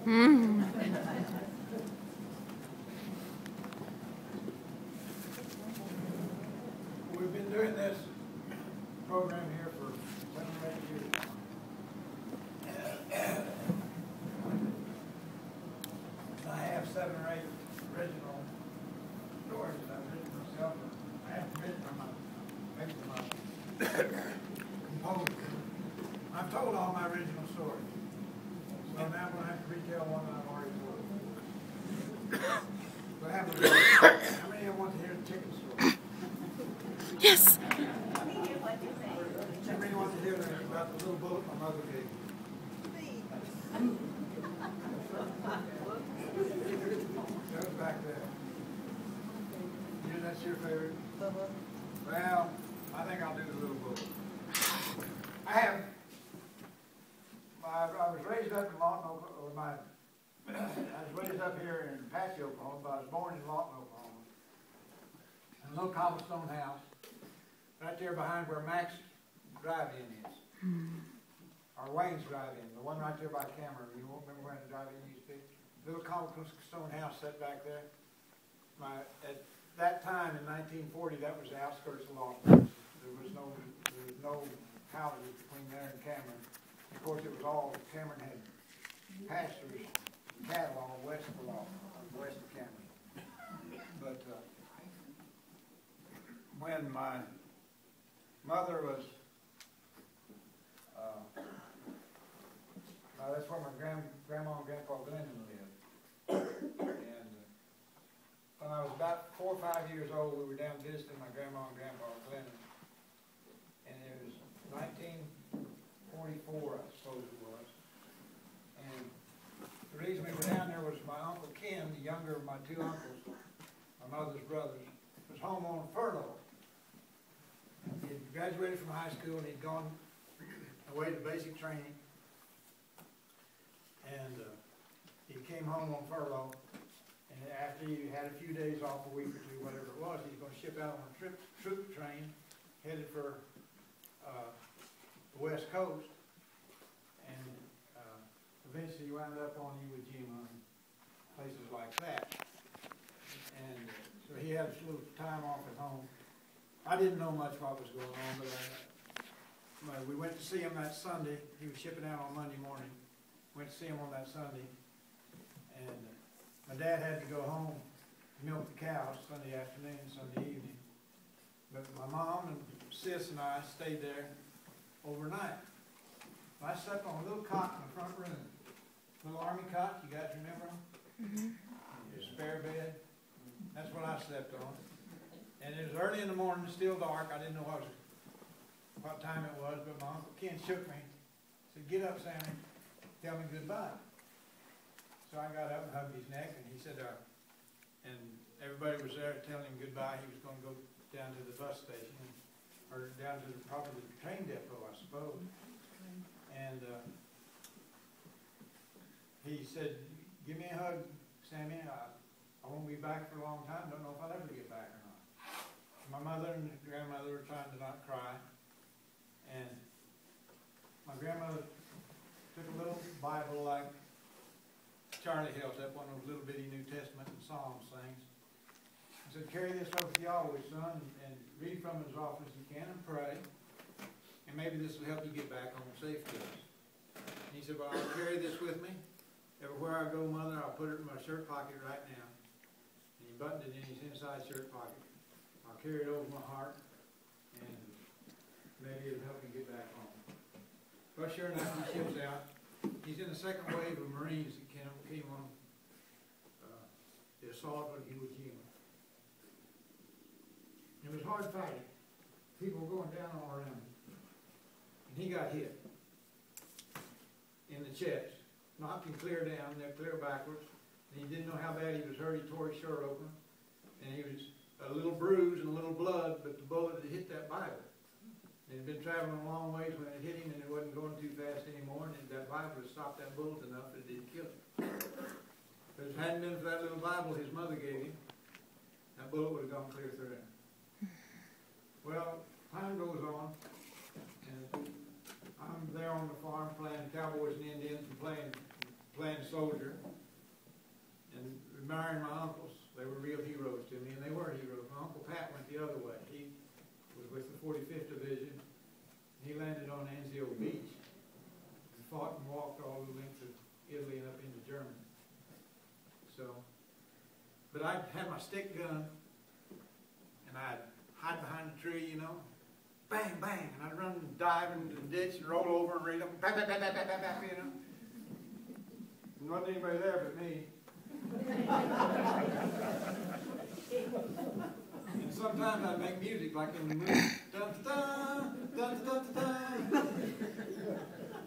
Mm. We've been doing this program here for 7 or 8 years. I have 7 or 8 original stories that I've written myself. I haven't written them, I've made them composed. I've told all my original stories. So now I'm going to have to retell one that I've already told. But how many of you want to hear the chicken story? Yes. I really want to hear about the little bullet my mother gave me. That was back there. You know, that's your favorite? Well, I think I'll do the little bullet. I was raised up in Lawton, Oklahoma. I was raised up here in Apache, Oklahoma, but I was born in Lawton, Oklahoma. In a little cobblestone house. Right there behind where Max Drive-In is. Or Wayne's Drive-In, the one right there by Cameron. You won't remember where the drive-in used to be? Little cobblestone house set back there. At that time in 1940, that was the outskirts of Lawton. There was no houses between there and Cameron. Of course, it was all, Cameron had pastures, cattle all west of Lawton, west of Cameron. But when my mother was, that's where my grandma and grandpa Glennon lived. And when I was about 4 or 5 years old, we were down visiting my grandma and grandpa Glennon. And it was 1944, I suppose it was. And the reason we were down there was my Uncle Ken, the younger of my 2 uncles, my mother's brothers, was home on furlough. He had graduated from high school and he'd gone away to basic training. And he came home on furlough. And after he had a few days off, a week or 2, whatever it was, he was going to ship out on a troop train headed for the West Coast. And eventually he wound up on Iwo Jima and places like that. And so he had a little time off at home. I didn't know much what was going on, but we went to see him that Sunday. He was shipping out on Monday morning. Went to see him on that Sunday. And my dad had to go home, milk the cows Sunday afternoon, Sunday evening. But my mom and sis and I stayed there overnight. I slept on a little cot in the front room. Little army cot, you guys remember them? Mm-hmm. Your spare bed. That's what I slept on. And it was early in the morning, still dark. I didn't know what time it was, but my Uncle Ken shook me. Said, "Get up, Sammy. Tell me goodbye." So I got up and hugged his neck, and he said, and everybody was there telling him goodbye. He was going to go down to the bus station, or down to probably the train depot, I suppose. And he said, "Give me a hug, Sammy. I won't be back for a long time. Don't know if I'll ever get back or not." My mother and grandmother were trying to not cry. And my grandmother took a little Bible like Charlie held up, one of those little bitty New Testament and Psalms things. He said, "Carry this with you always, son, and read from it as often as you can and pray. And maybe this will help you get back home safe to us." And he said, "Well, I'll carry this with me. Everywhere I go, Mother, I'll put it in my shirt pocket right now." And he buttoned it in his inside shirt pocket. "I'll carry it over my heart, and maybe it'll help me get back home." Well, sure enough, he ships out. He's in the second wave of Marines that came on the assault on Iwo Jima. It was hard fighting. People were going down all around him. And he got hit in the chest. Knocked him clear down, then clear backwards. And he didn't know how bad he was hurt. He tore his shirt open. And he was a little bruise and a little blood, but the bullet had hit that Bible. It had been traveling a long ways when it hit him, and it wasn't going too fast anymore, and that Bible had stopped that bullet enough that it didn't kill him. But if it hadn't been for that little Bible his mother gave him, that bullet would have gone clear through him. Well, time goes on, and I'm there on the farm playing Cowboys and Indians and playing playing soldier and admiring my uncles. They were real heroes to me, and they were heroes. My Uncle Pat went the other way. He was with the 45th Division. He landed on Anzio Beach and fought and walked all the length of Italy and up into Germany. So, but I had my stick gun, and I'd hide behind a tree, you know, bang, bang, and I'd run and dive into the ditch and roll over and read them, bang, bang, bang, bang, bang, bang, bang, you know. There wasn't anybody there but me. And sometimes I'd make music like in the movie. Dun, dun, dun, dun, dun, dun.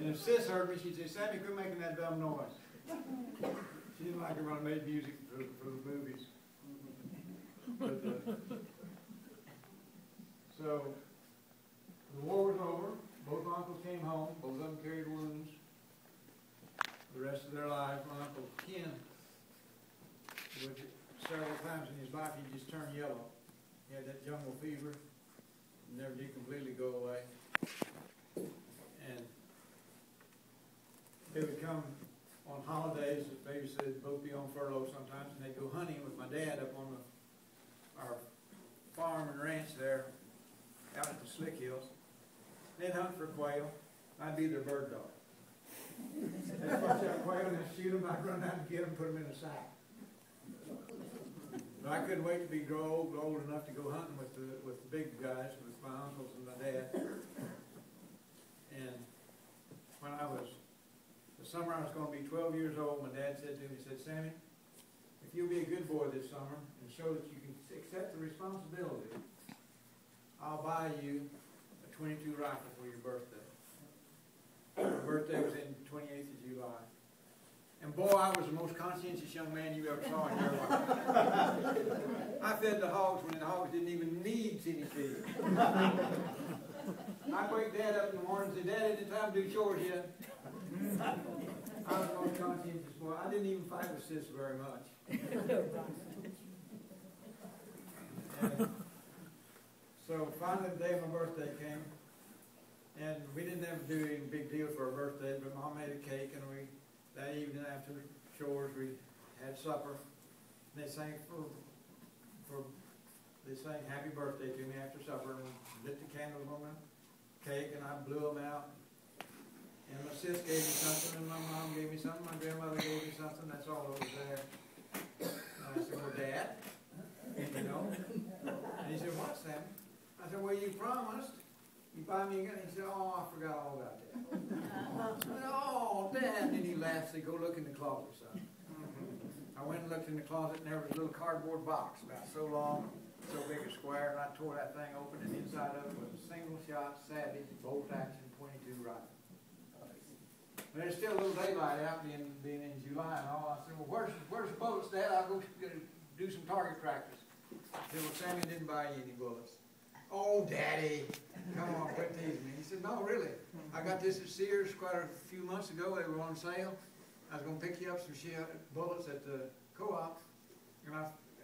And if Sis heard me, she'd say, Sammy, quit making that dumb noise. She didn't like it when I made music for the movies. But, so, the war was over. Both uncles came home. Both of them carried wounds the rest of their lives. My Uncle Ken, which several times in his life he just turned yellow. He had that jungle fever. It never did completely go away. And they would come on holidays. Maybe they'd both be on furlough sometimes, and they'd go hunting with my dad up on our farm and ranch there out at the Slick Hills. They'd hunt for quail. I'd be their bird dog. They'd punch out quail and they'd shoot them. I'd run out and get them, put them in a sack. But I couldn't wait to be old enough to go hunting with the big guys, with my uncles and my dad. And when the summer I was going to be 12 years old, my dad said to me, he said, Sammy, if you'll be a good boy this summer and show that you can accept the responsibility, I'll buy you a .22 rifle for your birthday. My birthday was in 28th of July. And boy, I was the most conscientious young man you ever saw in your life. I fed the hogs when the hogs didn't even need any feed. I'd wake Dad up in the morning and say, Dad, isn't it time to do chores yet? I was the most conscientious boy. I didn't even fight with Sis very much. And so finally the day of my birthday came, and we didn't ever do any big deal for our birthday, but Mom made a cake, and that evening after chores we had supper. And they sang happy birthday to me after supper, and we lit the candles on the cake, and I blew them out. And my sis gave me something, and my mom gave me something, my grandmother gave me something. That's all that was there. And I said, well, Dad, you know. And he said, what, Sam? I said, well, you promised. You buy me a gun. He said, oh, I forgot all about that. I said, oh, Dad. And then he laughed and said, go look in the closet, son. I went and looked in the closet, and there was a little cardboard box about so long, so big a square, and I tore that thing open, and inside of it was a single-shot Savage bolt-action .22 rifle. And there's still a little daylight out being in July and all. I said, well, where's the bullets, Dad? I'll go do some target practice. He said, well, Sammy didn't buy you any bullets. Oh, Daddy, come on, quit teasing me. He said, no, really. I got this at Sears quite a few months ago. They were on sale. I was going to pick you up some bullets at the co-op, and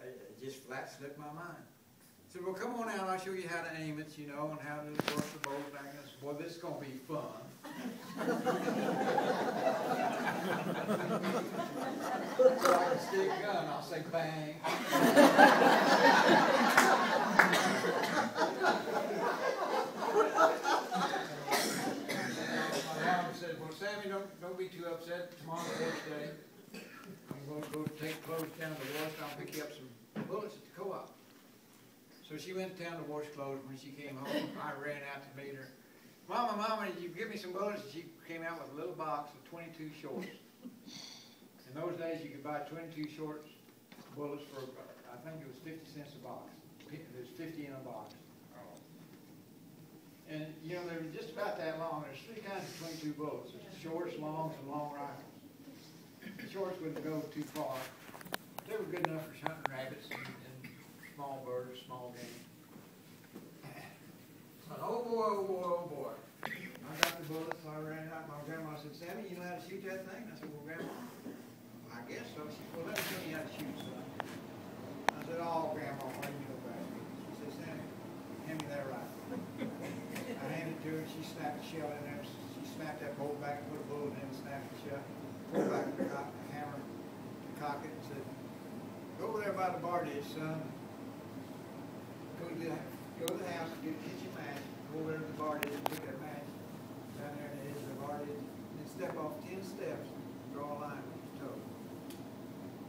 it just flat slipped my mind. I said, well, come on out. I'll show you how to aim it, you know, and how to work the bolt back. And I said, well, this is going to be fun. So I can stick a gun. I'll say, bang. Said, well, Sammy, don't be too upset. Tomorrow's birthday. I'm going to go take clothes down to the wash. I'll pick you up some bullets at the co-op. So she went down to wash clothes. When she came home, I ran out to meet her. Mama, did you give me some bullets? And she came out with a little box of 22 shorts. In those days, you could buy 22 shorts bullets for, I think it was 50 cents a box. There's 50 in a box. And, you know, they're just about that long. There's three kinds of 22 bullets. There's shorts, longs, and long rifles. The shorts wouldn't go too far. They were good enough for hunting rabbits and small birds, small game. But, oh boy. I got the bullets, so I ran out. My grandma said, Sammy, you know how to shoot that thing? I said, well, Grandma, I guess so. She said, well, let me show you how to shoot, son. I said, oh, Grandma, why do you know that? She said, Sammy, hand me that rifle. I handed it to her, she snapped the shell in there. She snapped that bolt back and put a bullet in and snapped the shell. pulled back the hammer, cocked it, and said, "Go over there by the bar dish, son. Go to the house, get a kitchen match, go over there to the bar dish, and put that match down there in the edge of the bar dish, and then step off 10 steps, draw a line with your toe."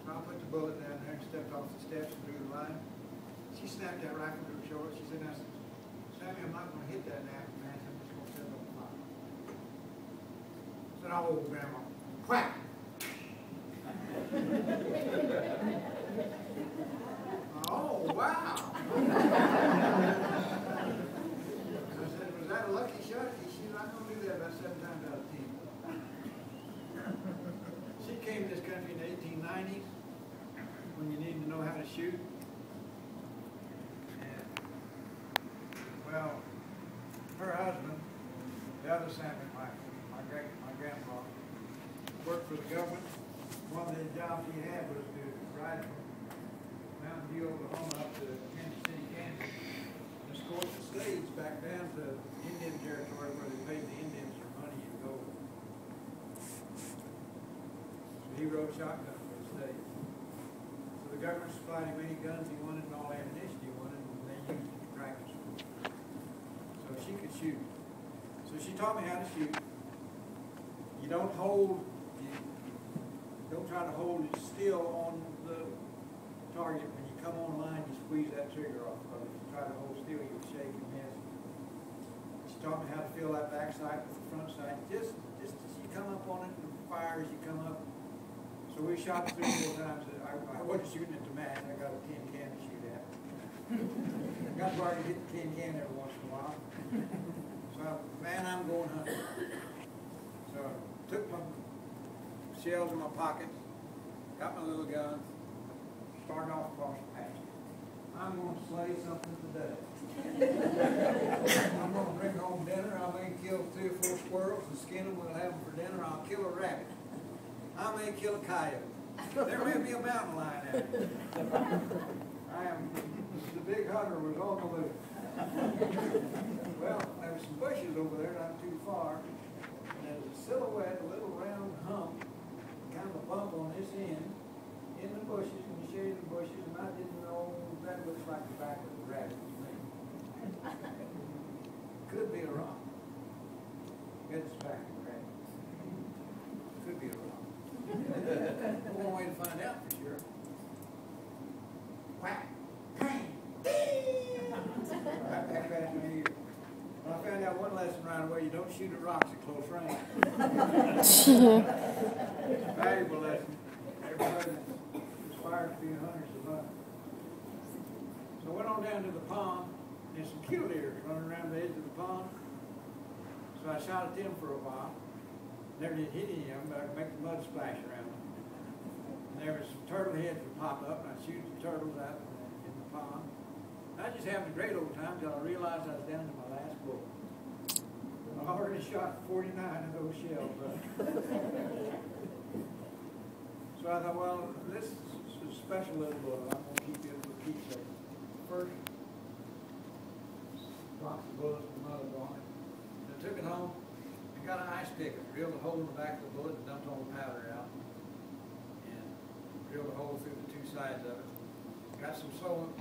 So I put the bullet down there and stepped off the steps and drew the line. She snapped that rifle to her shoulder. She said, "Now, Sammy, I'm not going to hit that match. I'm just going to set it on fire." I said, "Oh, Grandma." Quack! "Oh, wow." I said, "Was that a lucky shot?" She said, "I'm going to do that about 7 times out of 10. She came to this country in the 1890s when you needed to know how to shoot. And, well, her husband, the other Sammy, my grandpa, worked for the government. One of the jobs he had was to ride from Mountain View, Oklahoma up to Kansas City, Kansas, and escort the slaves back down to Indian territory where they paid the Indians their money in gold. So he rode shotgun for the slaves. So the government supplied him any guns he wanted and all ammunition he wanted, and they used it to practice. So she could shoot. So she taught me how to shoot. You don't try to hold it still on the target. When you come on line, you squeeze that trigger off. But if you try to hold still, you'll shake and miss. She taught me how to feel that back sight with the front sight. Just as you come up on it and fire as you come up. So we shot 3 or 4 times. I wasn't shooting at the match. I got a tin can to shoot at. I got to hit the tin can every once in a while. So, man, I'm going hunting. So I took my shells in my pockets, got my little gun, started off across the pasture. I'm going to slay something today. I'm going to bring home dinner. I may kill 3 or 4 squirrels and skin them. We'll have them for dinner. I'll kill a rabbit. I may kill a coyote. There may be a mountain lion out there. The big hunter was on the loose. Well, there were some bushes over there not too far. And there was a silhouette, a little round hump, kind of a bump on this end, in the bushes, in the shade of the bushes, and I didn't know that looks like the back of the rabbit to me. Could be a rock. Bet it's the back of the rabbit. Could be a rock. One way to find out for sure. Whack! Bang! Right back past my ear. Well, I found out one lesson right away: you don't shoot at rocks at close range. Valuable lesson. Everybody that aspires to be a hunter should learn. So I went on down to the pond, and some killdeers running around the edge of the pond. So I shot at them for a while. Never did hit any of them, but I could make the mud splash around them. And there was some turtle heads would pop up, and I'd shoot the turtles out in the pond. I just having a great old time until I realized I was down to my last bullet. I already shot 49 of those shells. So I thought, well, this is a special little bullet. I'm going to keep it for keepsake. First box of bullets with mud on it. And I took it home and got an ice pick, drilled a hole in the back of the bullet and dumped all the powder out. And drilled a hole through the 2 sides of it. Got some sewing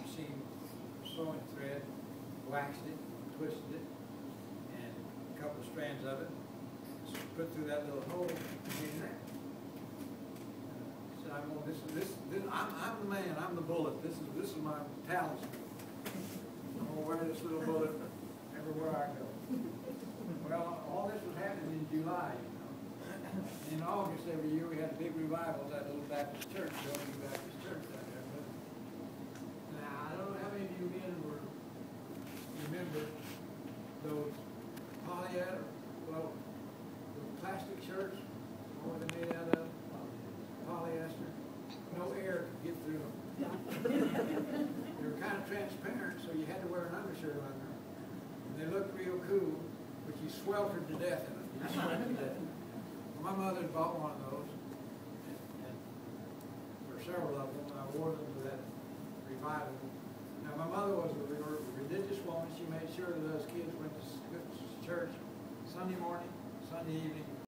thread, waxed it, twisted it, and a couple of strands of it. So put through that little hole in there. So I'm the man. I'm the bullet. This is my talisman. I'm gonna wear this little bullet everywhere I go. Well, all this was happening in July. In August every year we had big revivals at Little Baptist Church, Bellevue Baptist Church down there. But now I don't know how many of you men remember those plastic shirts. What were they made out of? Polyester. No air could get through them. They were kind of transparent, so you had to wear an undershirt under them. And they looked real cool, but you sweltered to death in them. You sweat to death. My mother bought one of those, and for several of them, I wore them to that revival. Now, my mother was a religious woman. She made sure that those kids went to church Sunday morning, Sunday evening,